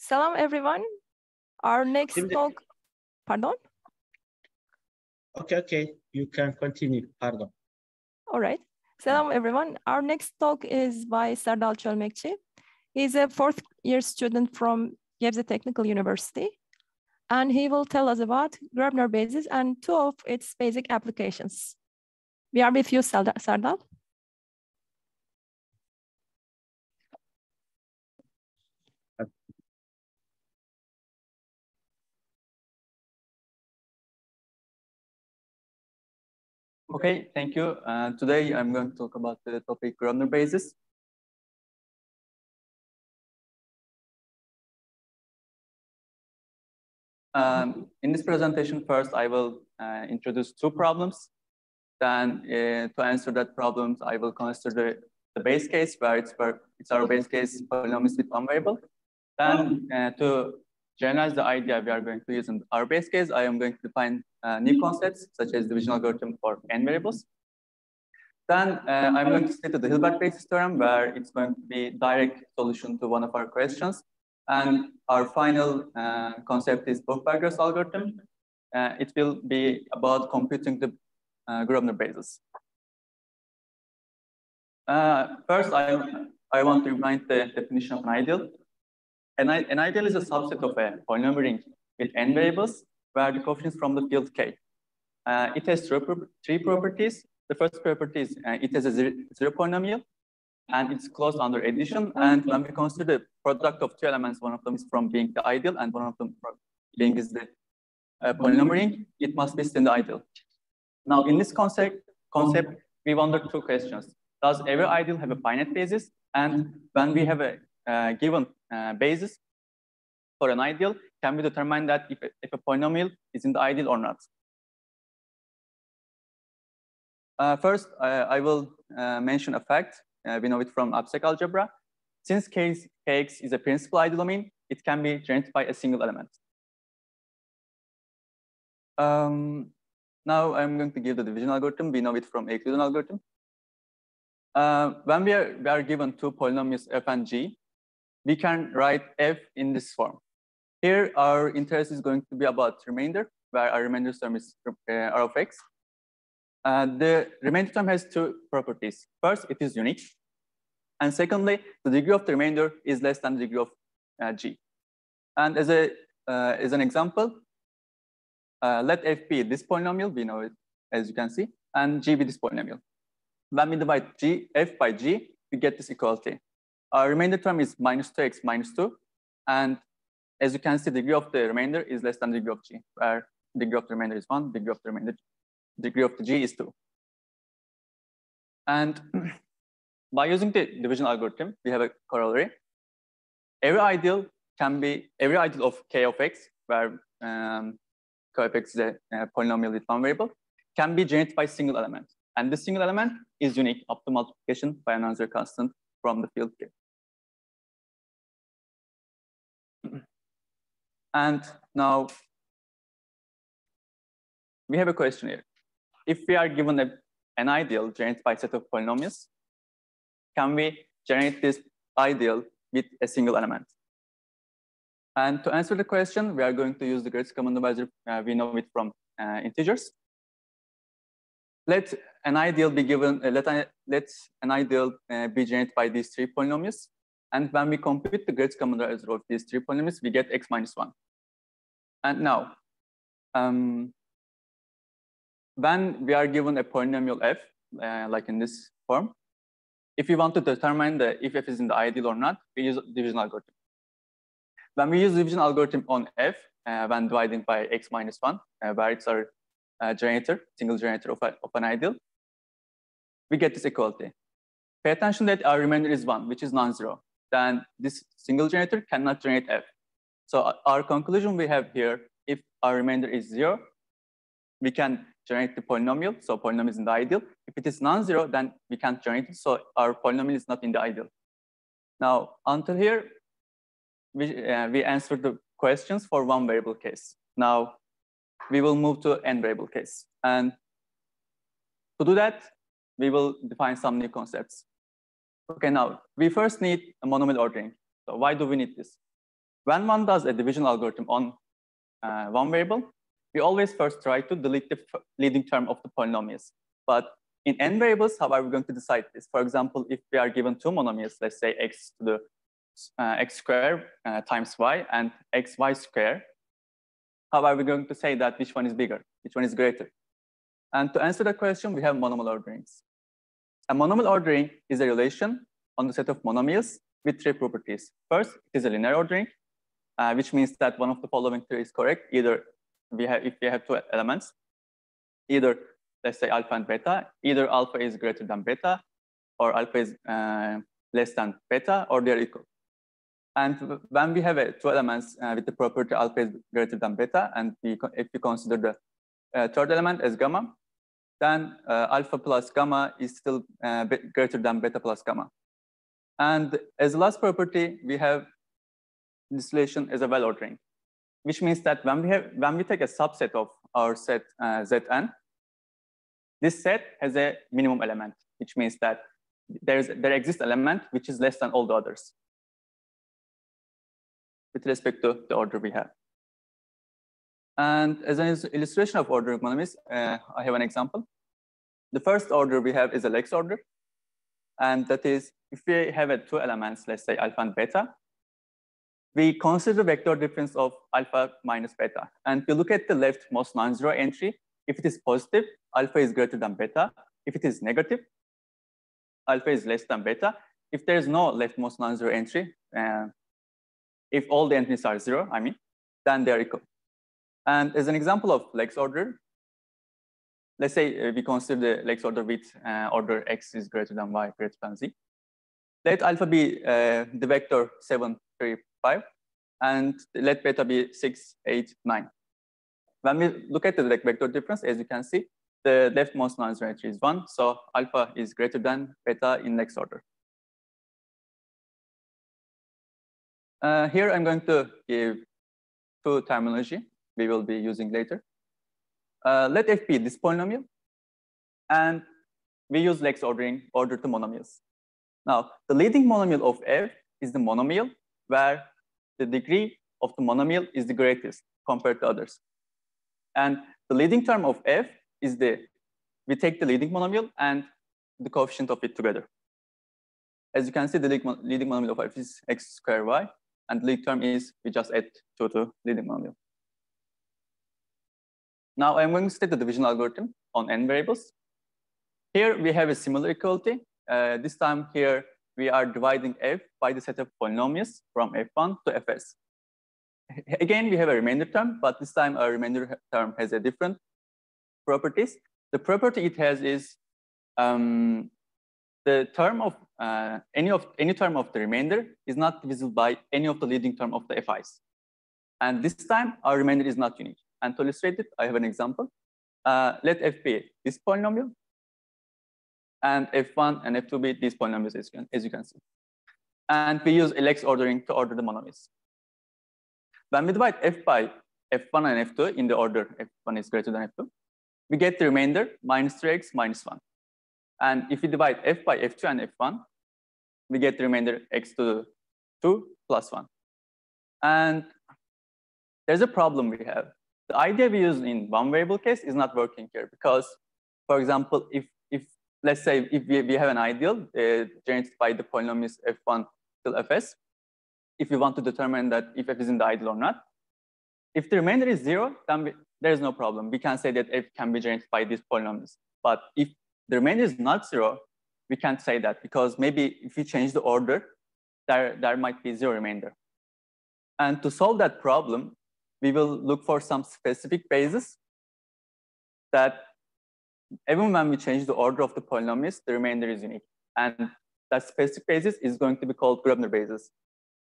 Selam everyone. Our next talk, pardon? Okay, you can continue, pardon. All right. Selam everyone. Our next talk is by Serdal Çölmekci. He's a fourth year student from Gebze Technical University, and he will tell us about Gröbner Bases and two of its basic applications. We are with you, Serdal. Okay, thank you. Today I'm going to talk about the topic Gröbner Bases. In this presentation, first I will introduce two problems. Then to answer that problems, I will consider the base case where it's our base case polynomials with one variable. Then to generalize the idea we are going to use in our base case, I am going to define new concepts such as division algorithm for n variables. Then I'm going to state the Hilbert basis theorem where it's going to be direct solution to one of our questions. And our final concept is Buchberger's algorithm. It will be about computing the Gröbner bases. First, I want to remind the definition of an ideal. An ideal is a subset of a polynomial ring with n variables where the coefficients from the field K. It has three properties. The first property is it has a zero polynomial and it's closed under addition. And when we consider the product of two elements, one of them is from being the ideal and one of them being is the polynomial ring, it must be still the ideal. Now, in this concept, we wonder two questions. Does every ideal have a finite basis? And when we have a given basis for an ideal, can we determine that if a polynomial is in the ideal or not? First, I will mention a fact. We know it from abstract algebra. Since Kx is a principal ideal domain, it can be generated by a single element. Now I'm going to give the division algorithm. We know it from Euclidean algorithm. When we are given two polynomials f and g, we can write f in this form. Here, our interest is going to be about remainder, where our remainder term is r of x. The remainder term has two properties. First, it is unique. And secondly, the degree of the remainder is less than the degree of g. And as an example, let f be this polynomial, we know it as you can see, and g be this polynomial. When we divide f by g, we get this equality. Our remainder term is minus 2x minus 2. And as you can see, the degree of the remainder is less than the degree of g, where degree of the remainder is 1, degree of the remainder, degree of the g is 2. And by using the division algorithm, we have a corollary. Every ideal of k of x, where k of x is a polynomial with one variable, can be generated by a single element. And this single element is unique up to multiplication by a non-zero constant from the field K. And now we have a question here. If we are given an ideal generated by a set of polynomials, can we generate this ideal with a single element? And to answer the question, we are going to use the greatest common divisor. We know it from integers. Let an ideal be given. Let an ideal be generated by these three polynomials. And when we compute the greatest common divisor of these three polynomials, we get x minus 1. And now, when we are given a polynomial f, like in this form, if we want to determine if f is in the ideal or not, we use division algorithm. When we use division algorithm on f, when dividing by x minus 1, where it's our single generator of an ideal, we get this equality. Pay attention that our remainder is 1, which is non-zero. Then this single generator cannot generate f. So our conclusion we have here, if our remainder is 0, we can generate the polynomial. So polynomial is in the ideal. If it is non-zero, then we can't generate it. So our polynomial is not in the ideal. Now, until here, we answered the questions for one variable case. Now, we will move to n variable case. And to do that, we will define some new concepts. Okay, now, we first need a monomial ordering. So why do we need this? when one does a division algorithm on one variable, we always first try to delete the leading term of the polynomials. But in n variables, how are we going to decide this? For example, if we are given two monomials, let's say x to the x squared times y and xy squared, how are we going to say that which one is bigger, which one is greater? And to answer that question, we have monomial orderings. A monomial ordering is a relation on the set of monomials with three properties. First, it is a linear ordering, which means that one of the following three is correct. Either if we have two elements, either let's say alpha and beta, either alpha is greater than beta, or alpha is less than beta, or they're equal. And when we have two elements with the property alpha is greater than beta, and if we consider the third element as gamma, then alpha plus gamma is still greater than beta plus gamma. And as the last property, we have this relation as a well ordering, which means that when we take a subset of our set Zn, this set has a minimum element, which means that there exists an element which is less than all the others with respect to the order we have. And as an illustration of ordering monomials, I have an example. The first order we have is a Lex order. And that is, if we have two elements, let's say alpha and beta, we consider vector difference of alpha minus beta. And we look at the leftmost non-zero entry. If it is positive, alpha is greater than beta. If it is negative, alpha is less than beta. If there is no leftmost non-zero entry, if all the entries are zero, then they are equal. And as an example of Lex order, let's say we consider the Lex order with order x is greater than y greater than z. Let alpha be the vector 7, 3, 5, and let beta be 6, 8, 9. When we look at the vector difference, as you can see, the leftmost non-zero entry is 1, so alpha is greater than beta in Lex order. Here I'm going to give two terminology we will be using later. Let f be this polynomial, and we use Lex ordering order to monomials. Now, the leading monomial of f is the monomial where the degree of the monomial is the greatest compared to others. And the leading term of f is we take the leading monomial and the coefficient of it together. As you can see, the leading monomial of f is x squared y, and the leading term is we just add 2 to leading monomial. Now I'm going to state the division algorithm on n variables. Here we have a similar equality. This time here we are dividing f by the set of polynomials from f1 to fs. Again, we have a remainder term, but this time our remainder term has a different properties. The property it has is the term of any term of the remainder is not divisible by any of the leading term of the fi's. And this time our remainder is not unique. And to illustrate it, I have an example. Let f be this polynomial, and f1 and f2 be these polynomials, as you can see. And we use Lex ordering to order the monomials. When we divide f by f1 and f2 in the order f1 is greater than f2, we get the remainder minus 3x minus 1. And if we divide f by f2 and f1, we get the remainder x to the 2 plus 1. And there's a problem we have. The idea we use in one variable case is not working here because, for example, if let's say if we have an ideal generated by the polynomials f1 till fs, if we want to determine that if f is in the ideal or not, if the remainder is 0, then there is no problem. We can say that f can be generated by these polynomials. But if the remainder is not 0, we can't say that because maybe if we change the order, there might be 0 remainder. And to solve that problem, we will look for some specific bases that even when we change the order of the polynomials, the remainder is unique. And that specific basis is going to be called Gröbner Bases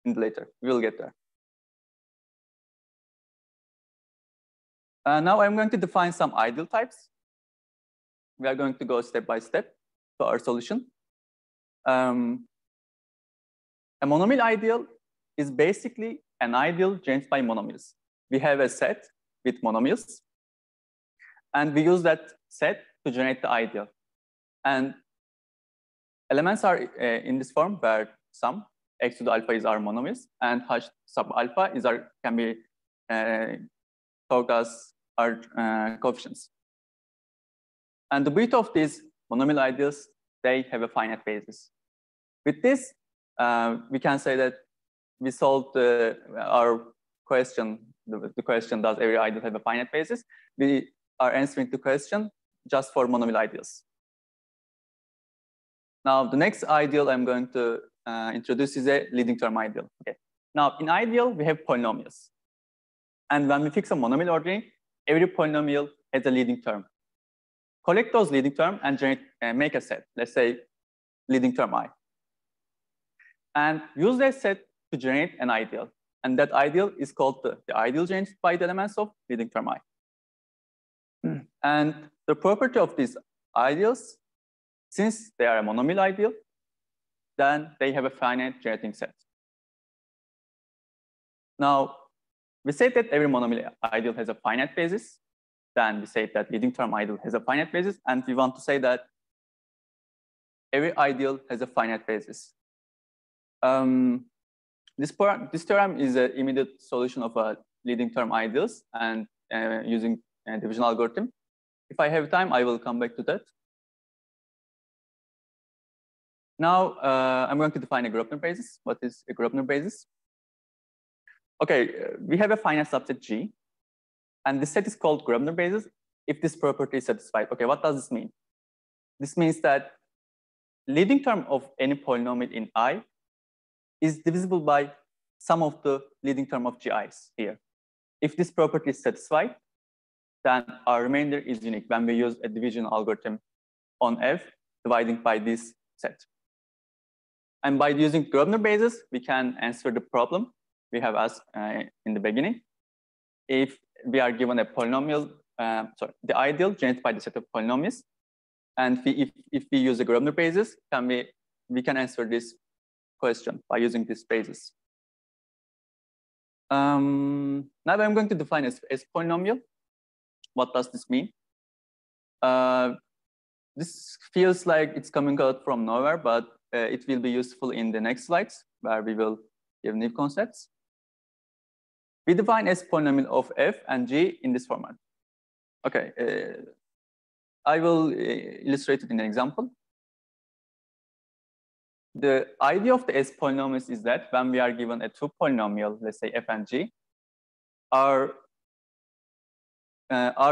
later. We will get there. Now I'm going to define some ideal types. We are going to go step by step to our solution. A monomial ideal is basically an ideal generated by monomials. We have a set with monomials, and we use that set to generate the ideal. And elements are in this form where sum x to the alpha is our monomials, and h sub alpha is our can be thought as our coefficients. And the beauty of these monomial ideals, they have a finite basis. With this, we can say that we solved our question. The question, does every ideal have a finite basis? We are answering the question just for monomial ideals. Now, the next ideal I'm going to introduce is a leading term ideal. Okay. Now, in ideal, we have polynomials. And when we fix a monomial ordering, every polynomial has a leading term. Collect those leading terms and generate, make a set, let's say leading term I. And use that set to generate an ideal. And that ideal is called the ideal generated by the elements of leading term I. And the property of these ideals, since they are a monomial ideal, then they have a finite generating set. Now, we say that every monomial ideal has a finite basis. Then we say that leading term ideal has a finite basis. And we want to say that every ideal has a finite basis. This theorem is an immediate solution of a leading term ideals and using a division algorithm. If I have time, I will come back to that. Now, I'm going to define a Gröbner basis. What is a Gröbner basis? Okay, we have a finite subset G, and this set is called Gröbner basis if this property is satisfied. Okay, what does this mean? This means that leading term of any polynomial in I is divisible by sum of the leading term of GIs here. If this property is satisfied, then our remainder is unique when we use a division algorithm on F dividing by this set. And by using Gröbner basis, we can answer the problem we have asked in the beginning. If we are given a polynomial, the ideal generated by the set of polynomials, and if we use a Gröbner basis, we can answer this question by using this basis. Now I'm going to define as polynomial. What does this mean? This feels like it's coming out from nowhere, but it will be useful in the next slides where we will give new concepts. We define as polynomial of f and g in this format. Okay, I will illustrate it in an example. The idea of the S polynomials is that when we are given a two polynomial, let's say f and g, our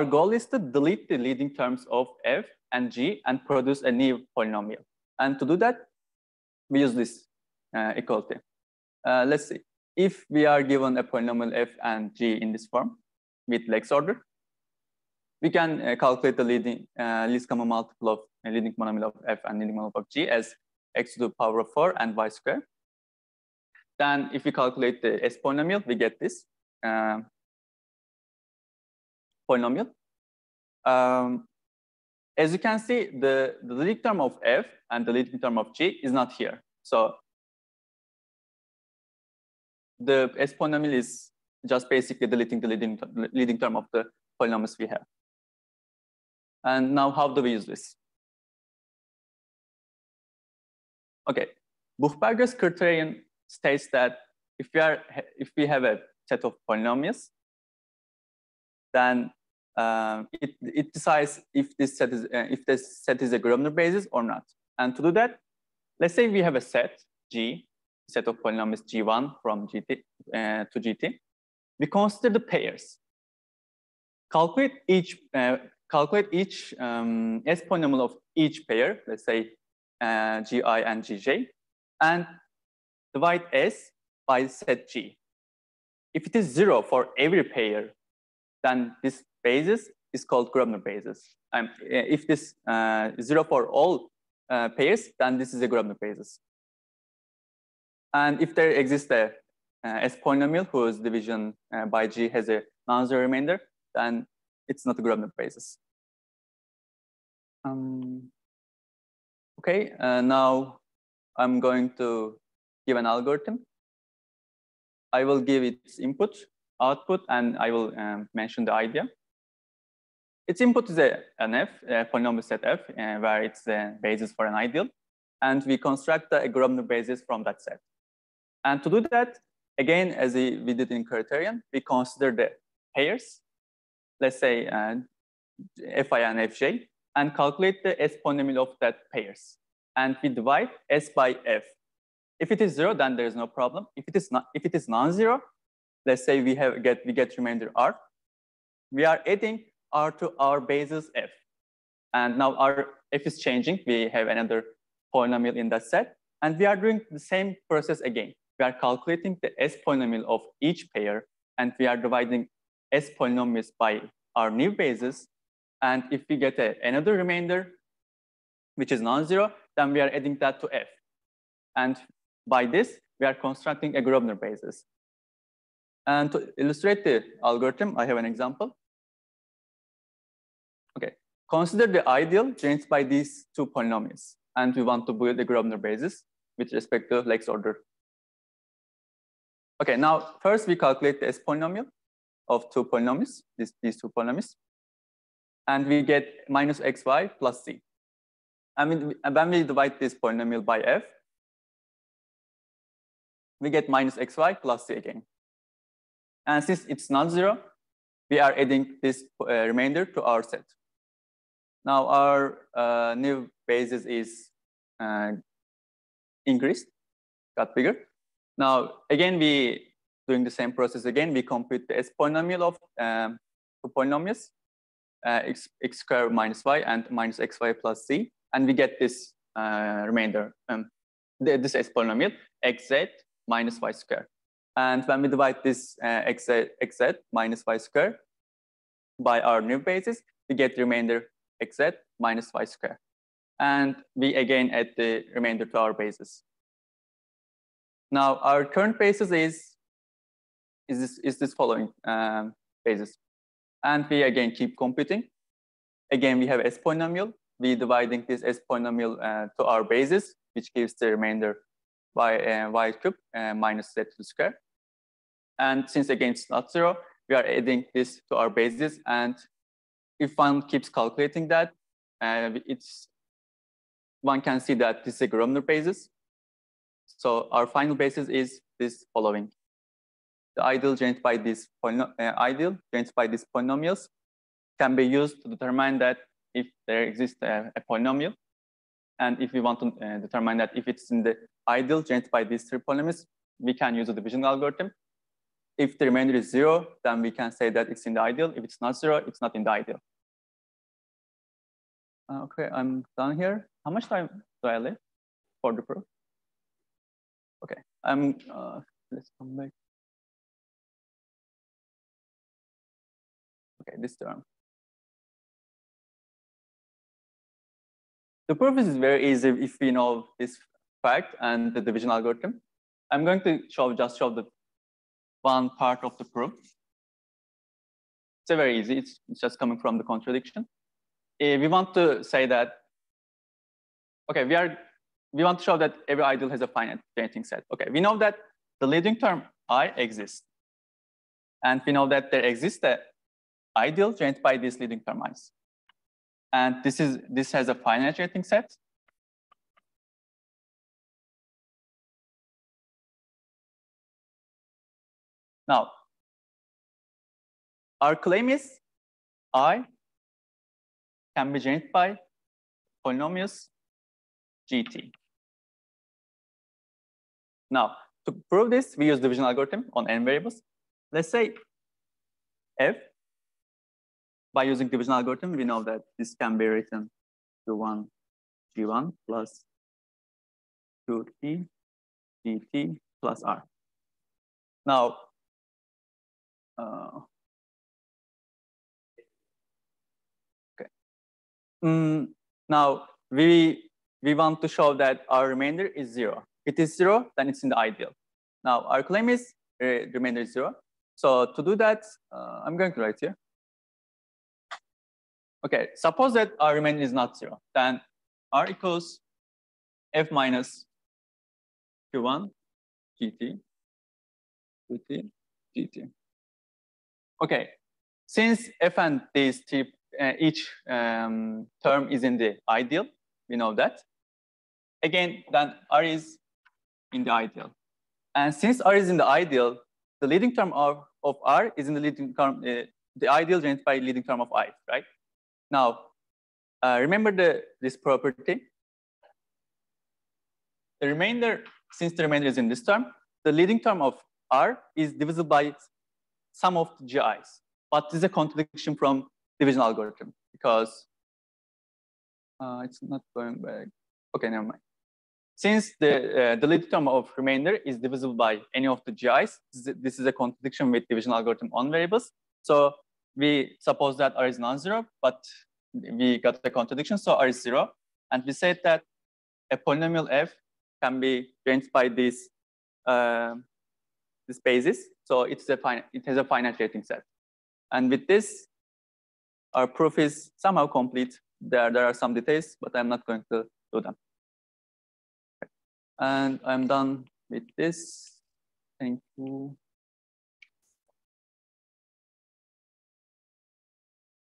goal is to delete the leading terms of f and g and produce a new polynomial. And to do that, we use this equality. Let's see. If we are given a polynomial f and g in this form with Lex order, we can calculate the least common multiple of leading monomial of f and leading monomial of g as x to the power of 4 and y square. Then if we calculate the S polynomial, we get this polynomial. As you can see, the leading term of f and the leading term of g is not here. So the S polynomial is just basically deleting the leading term of the polynomials we have. And now how do we use this? Okay, Buchberger's criterion states that if we have a set of polynomials, then it decides if this set is a Gröbner basis or not. And to do that, let's say we have a set G, set of polynomials G1 from GT to GT. We consider the pairs. Calculate each S polynomial of each pair, let's say GI and GJ, and divide S by set G. If it is 0 for every pair, then this basis is called Gröbner basis. And if this is 0 for all pairs, then this is a Gröbner basis. And if there exists a S polynomial whose division by G has a non-zero remainder, then it's not a Gröbner basis. Okay, now I'm going to give an algorithm. I will give its input, output, and I will mention the idea. Its input is an F, a polynomial set F, where it's the basis for an ideal. And we construct a Gröbner basis from that set. And to do that, again, as we did in criterion, we consider the pairs, let's say fi and fj, and calculate the S polynomial of that pairs. And we divide S by f. If it is 0, then there is no problem. If it is non-zero, let's say we get remainder R, we are adding R to our basis f. And now our f is changing. We have another polynomial in that set. And we are doing the same process again. We are calculating the S polynomial of each pair, and we are dividing S polynomials by our new basis. And if we get another remainder, which is non-zero, then we are adding that to f. And by this, we are constructing a Gröbner basis. And to illustrate the algorithm, I have an example. Okay, consider the ideal generated by these two polynomials. And we want to build a Gröbner basis with respect to Lex order. Okay, now first we calculate the S polynomial of two polynomials, these two polynomials. And we get minus xy plus c. I mean, when we divide this polynomial by f, we get minus xy plus c again. And since it's non-zero, we are adding this remainder to our set. Now our new basis is increased, got bigger. Now again, we doing the same process again. We compute the S polynomial of two polynomials, x squared minus y and minus xy plus c, and we get this remainder, this S polynomial, xz minus y squared. And when we divide this xz minus y squared by our new basis, we get the remainder xz minus y squared. And we again add the remainder to our basis. Now our current basis is this following basis. And we again keep computing. Again, we have S polynomial. We dividing this S polynomial to our basis, which gives the remainder by y cubed minus z to the square. And since again it's not zero, we are adding this to our basis. And if one keeps calculating that, one can see that this is a Gröbner basis. So our final basis is this following. The ideal generated by these polynomials can be used to determine that if there exists a polynomial, and if we want to determine that if it's in the ideal generated by these three polynomials, we can use a division algorithm. If the remainder is zero, then we can say that it's in the ideal. If it's not zero, it's not in the ideal. Okay, I'm done here. How much time do I leave for the proof? Okay, let's come back. Okay, this term. The proof is very easy if we know this fact and the division algorithm. I'm going to just show the one part of the proof. It's very easy. It's just coming from the contradiction. We want to say that, okay, we want to show that every ideal has a finite generating set. Okay, we know that the leading term I exists. And we know that there exists an ideal generated by these leading term i's. And this has a finite generating set. Now, our claim is I can be generated by polynomials GT. Now, to prove this, we use division algorithm on n variables. Let's say f, by using division algorithm, we know that this can be written Q1 G1 plus 2T GT plus R. Now, okay. Now we want to show that our remainder is zero. If it is zero, then it's in the ideal. Now our claim is remainder is zero. So to do that, I'm going to write here. Okay, suppose that our remainder is not zero, then R equals F minus Q1 GT, QT, GT. Okay, since F and these three, each term is in the ideal, we know that. Again, then R is in the ideal. And since R is in the ideal, the leading term of R is in the leading term, the ideal generated by leading term of I, right? Now, remember this property. The remainder, since the remainder is in this term, the leading term of R is divisible by sum of the GIs. But this is a contradiction from division algorithm because it's not going back. Okay, never mind. Since the leading term of remainder is divisible by any of the GIs, this is a contradiction with division algorithm on variables. So we suppose that R is non-zero, but we got a contradiction, so R is 0. And we said that a polynomial f can be changed by this basis. So it has a finite rating set. And with this, our proof is somehow complete. There are some details, but I'm not going to do them. And I'm done with this. Thank you.